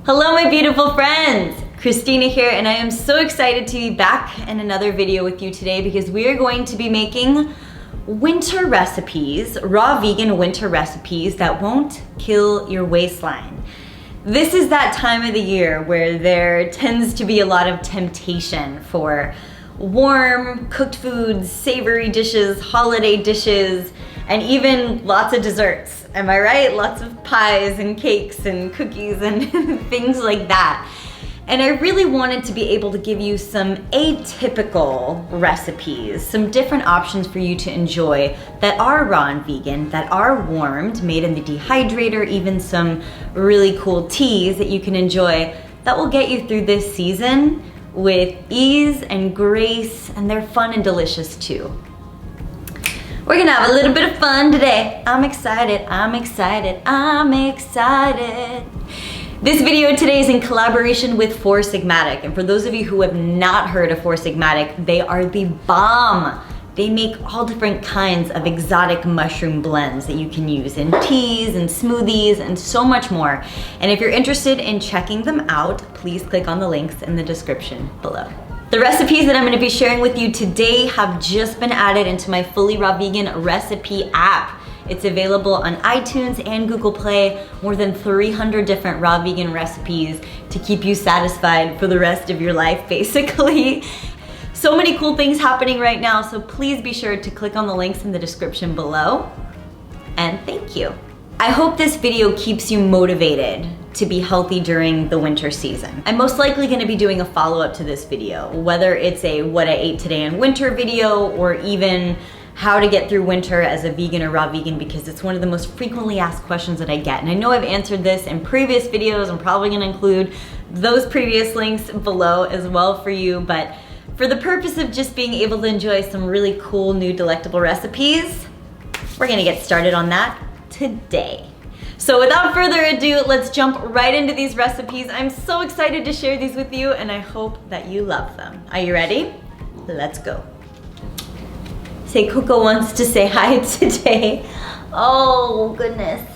Hello my beautiful friends! Kristina here, and I am so excited to be back in another video with you today because we are going to be making winter recipes, raw vegan winter recipes that won't kill your waistline. This is that time of the year where there tends to be a lot of temptation for warm, cooked foods, savory dishes, holiday dishes, and even lots of desserts. Am I right? Lots of pies and cakes and cookies and things like that. And I really wanted to be able to give you some atypical recipes, some different options for you to enjoy that are raw and vegan, that are warmed, made in the dehydrator, even some really cool teas that you can enjoy that will get you through this season with ease and grace, and they're fun and delicious too. We're gonna have a little bit of fun today. I'm excited, I'm excited, I'm excited. This video today is in collaboration with Four Sigmatic, and for those of you who have not heard of Four Sigmatic, they are the bomb. They make all different kinds of exotic mushroom blends that you can use in teas and smoothies and so much more. And if you're interested in checking them out, please click on the links in the description below. The recipes that I'm going to be sharing with you today have just been added into my FullyRaw Vegan recipe app. It's available on iTunes and Google Play, more than 300 different raw vegan recipes to keep you satisfied for the rest of your life, basically. So many cool things happening right now, so please be sure to click on the links in the description below. And thank you. I hope this video keeps you motivated to be healthy during the winter season. I'm most likely gonna be doing a follow-up to this video, whether it's a what I ate today in winter video or even how to get through winter as a vegan or raw vegan, because it's one of the most frequently asked questions that I get. And I know I've answered this in previous videos. I'm probably gonna include those previous links below as well for you, but for the purpose of just being able to enjoy some really cool new delectable recipes, we're gonna get started on that today. So without further ado, let's jump right into these recipes. I'm so excited to share these with you, and I hope that you love them. Are you ready? Let's go. Say Coco wants to say hi today. Oh goodness.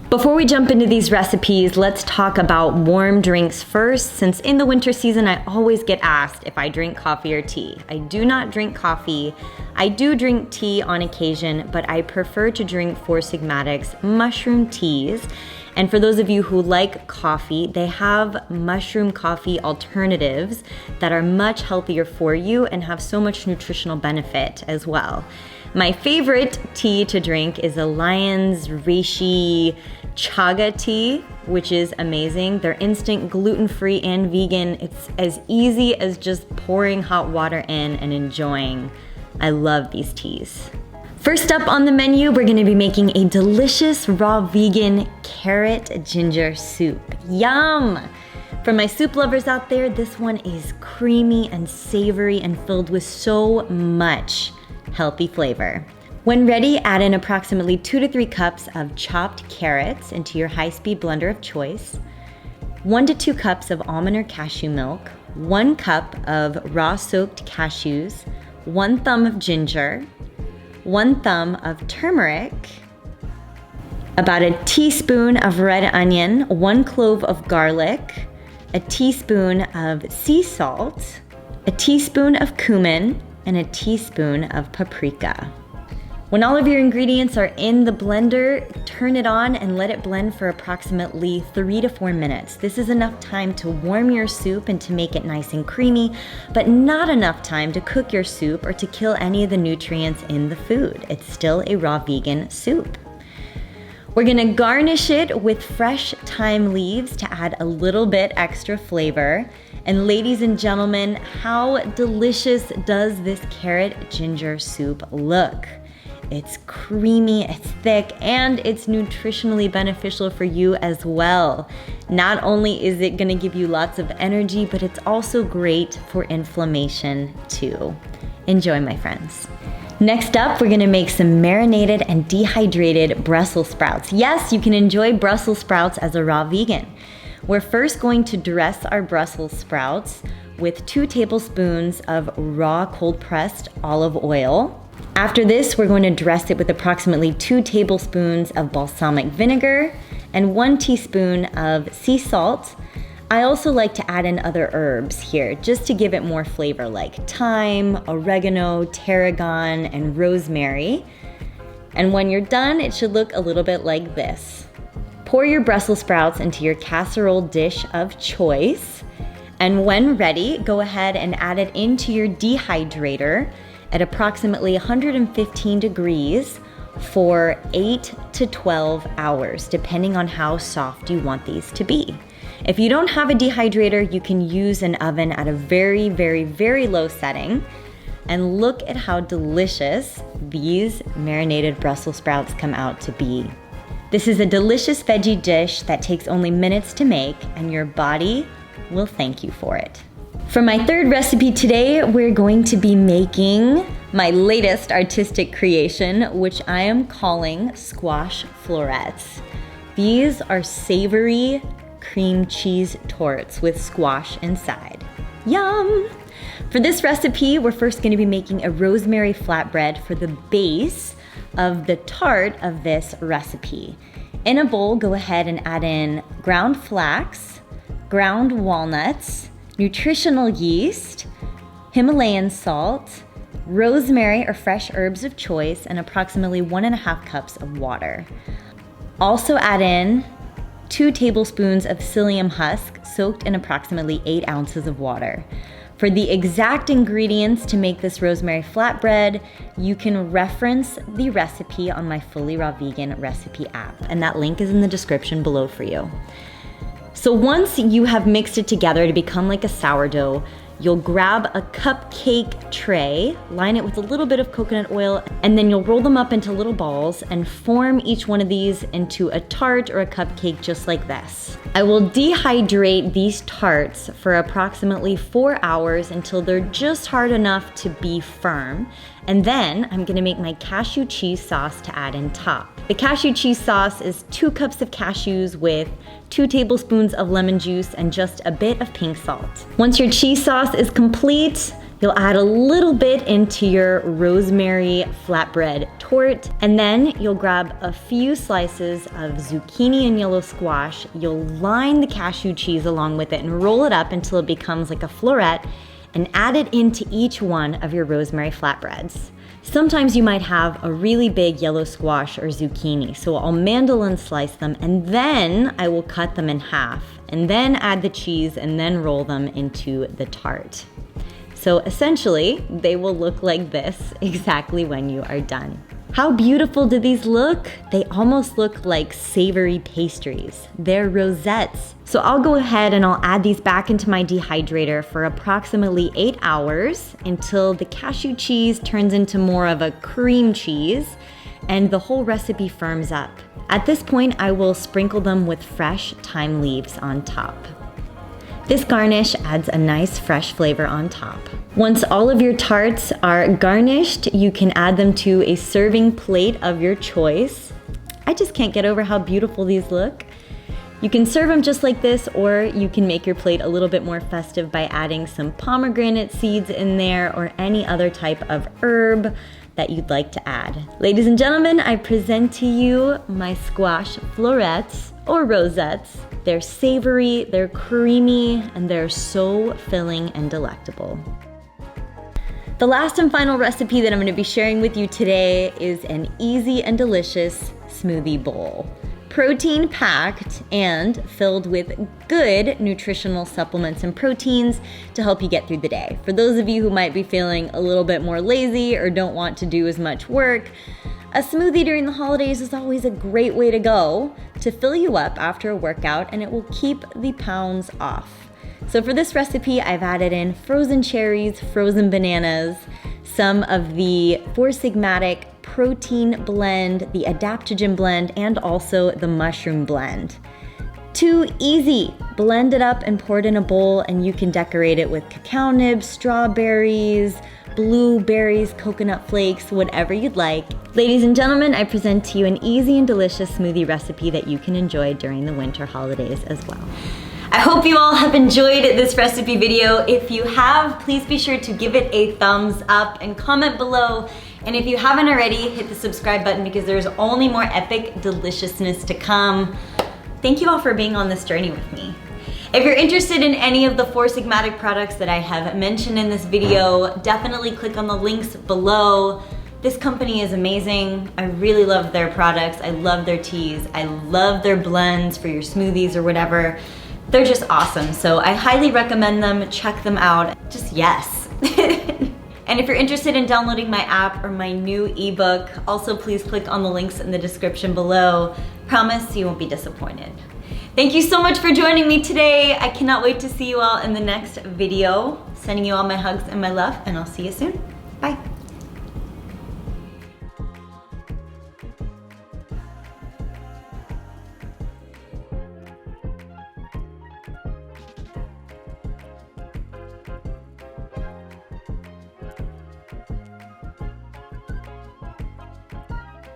Before we jump into these recipes, let's talk about warm drinks first, since in the winter season I always get asked if I drink coffee or tea. I do not drink coffee. I do drink tea on occasion, but I prefer to drink Four Sigmatic's mushroom teas. And for those of you who like coffee, they have mushroom coffee alternatives that are much healthier for you and have so much nutritional benefit as well. My favorite tea to drink is a Lion's Reishi Chaga tea, which is amazing. They're instant, gluten-free, and vegan. It's as easy as just pouring hot water in and enjoying. I love these teas. First up on the menu, we're gonna be making a delicious raw vegan carrot ginger soup. Yum! For my soup lovers out there, this one is creamy and savory and filled with so much healthy flavor. When ready, add in approximately 2 to 3 cups of chopped carrots into your high-speed blender of choice, 1 to 2 cups of almond or cashew milk, 1 cup of raw soaked cashews, 1 thumb of ginger, 1 thumb of turmeric, about a teaspoon of red onion, 1 clove of garlic, a teaspoon of sea salt, a teaspoon of cumin, and a teaspoon of paprika. When all of your ingredients are in the blender, turn it on and let it blend for approximately 3 to 4 minutes. This is enough time to warm your soup and to make it nice and creamy, but not enough time to cook your soup or to kill any of the nutrients in the food. It's still a raw vegan soup. We're gonna garnish it with fresh thyme leaves to add a little bit extra flavor. And ladies and gentlemen, how delicious does this carrot ginger soup look? It's creamy, it's thick, and it's nutritionally beneficial for you as well. Not only is it gonna give you lots of energy, but it's also great for inflammation too. Enjoy, my friends. Next up, we're gonna make some marinated and dehydrated Brussels sprouts. Yes, you can enjoy Brussels sprouts as a raw vegan. We're first going to dress our Brussels sprouts with 2 tablespoons of raw cold-pressed olive oil. After this, we're going to dress it with approximately 2 tablespoons of balsamic vinegar and 1 teaspoon of sea salt I also like to add in other herbs here just to give it more flavor, like thyme, oregano, tarragon, and rosemary. And when you're done, it should look a little bit like this. Pour your Brussels sprouts into your casserole dish of choice. And when ready, go ahead and add it into your dehydrator at approximately 115 degrees for 8 to 12 hours, depending on how soft you want these to be. If you don't have a dehydrator, you can use an oven at a very, very, very low setting. And look at how delicious these marinated Brussels sprouts come out to be. This is a delicious veggie dish that takes only minutes to make, and your body will thank you for it. For my third recipe today, we're going to be making my latest artistic creation, which I am calling squash florets. These are savory cream cheese tortes with squash inside. Yum! For this recipe, we're first going to be making a rosemary flatbread for the base of the tart of this recipe. In a bowl, go ahead and add in ground flax, ground walnuts, nutritional yeast, Himalayan salt, rosemary or fresh herbs of choice, and approximately 1.5 cups of water. Also add in 2 tablespoons of psyllium husk soaked in approximately 8 ounces of water. For the exact ingredients to make this rosemary flatbread, you can reference the recipe on my FullyRaw vegan recipe app, and that link is in the description below for you. So once you have mixed it together to become like a sourdough, you'll grab a cupcake tray, line it with a little bit of coconut oil, and then you'll roll them up into little balls and form each one of these into a tart or a cupcake just like this. I will dehydrate these tarts for approximately 4 hours until they're just hard enough to be firm. And then I'm gonna make my cashew cheese sauce to add in top. The cashew cheese sauce is 2 cups of cashews with 2 tablespoons of lemon juice and just a bit of pink salt. Once your cheese sauce is complete, you'll add a little bit into your rosemary flatbread tort, and then you'll grab a few slices of zucchini and yellow squash. You'll line the cashew cheese along with it and roll it up until it becomes like a floret, and add it into each one of your rosemary flatbreads. Sometimes you might have a really big yellow squash or zucchini, so I'll mandolin slice them and then I will cut them in half and then add the cheese and then roll them into the tart. So essentially, they will look like this exactly when you are done. How beautiful do these look? They almost look like savory pastries. They're rosettes. So I'll go ahead and I'll add these back into my dehydrator for approximately 8 hours until the cashew cheese turns into more of a cream cheese and the whole recipe firms up. At this point, I will sprinkle them with fresh thyme leaves on top. This garnish adds a nice fresh flavor on top. Once all of your tarts are garnished, you can add them to a serving plate of your choice. I just can't get over how beautiful these look. You can serve them just like this, or you can make your plate a little bit more festive by adding some pomegranate seeds in there or any other type of herb that you'd like to add. Ladies and gentlemen, I present to you my squash florets or rosettes. They're savory, they're creamy, and they're so filling and delectable. The last and final recipe that I'm going to be sharing with you today is an easy and delicious smoothie bowl. Protein packed and filled with good nutritional supplements and proteins to help you get through the day. For those of you who might be feeling a little bit more lazy or don't want to do as much work, a smoothie during the holidays is always a great way to go to fill you up after a workout, and it will keep the pounds off. So for this recipe, I've added in frozen cherries, frozen bananas, some of the Four Sigmatic protein blend, the adaptogen blend, and also the mushroom blend. Too easy. Blend it up and pour it in a bowl, and you can decorate it with cacao nibs, strawberries, blueberries, coconut flakes, whatever you'd like. Ladies and gentlemen, I present to you an easy and delicious smoothie recipe that you can enjoy during the winter holidays as well. I hope you all have enjoyed this recipe video. If you have, please be sure to give it a thumbs up and comment below. And if you haven't already, hit the subscribe button because there's only more epic deliciousness to come. Thank you all for being on this journey with me. If you're interested in any of the 4 Sigmatic products that I have mentioned in this video, definitely click on the links below. This company is amazing. I really love their products. I love their teas. I love their blends for your smoothies or whatever. They're just awesome. So I highly recommend them. Check them out. Just yes. And if you're interested in downloading my app or my new ebook, also please click on the links in the description below. Promise you won't be disappointed. Thank you so much for joining me today. I cannot wait to see you all in the next video. Sending you all my hugs and my love, and I'll see you soon. Bye.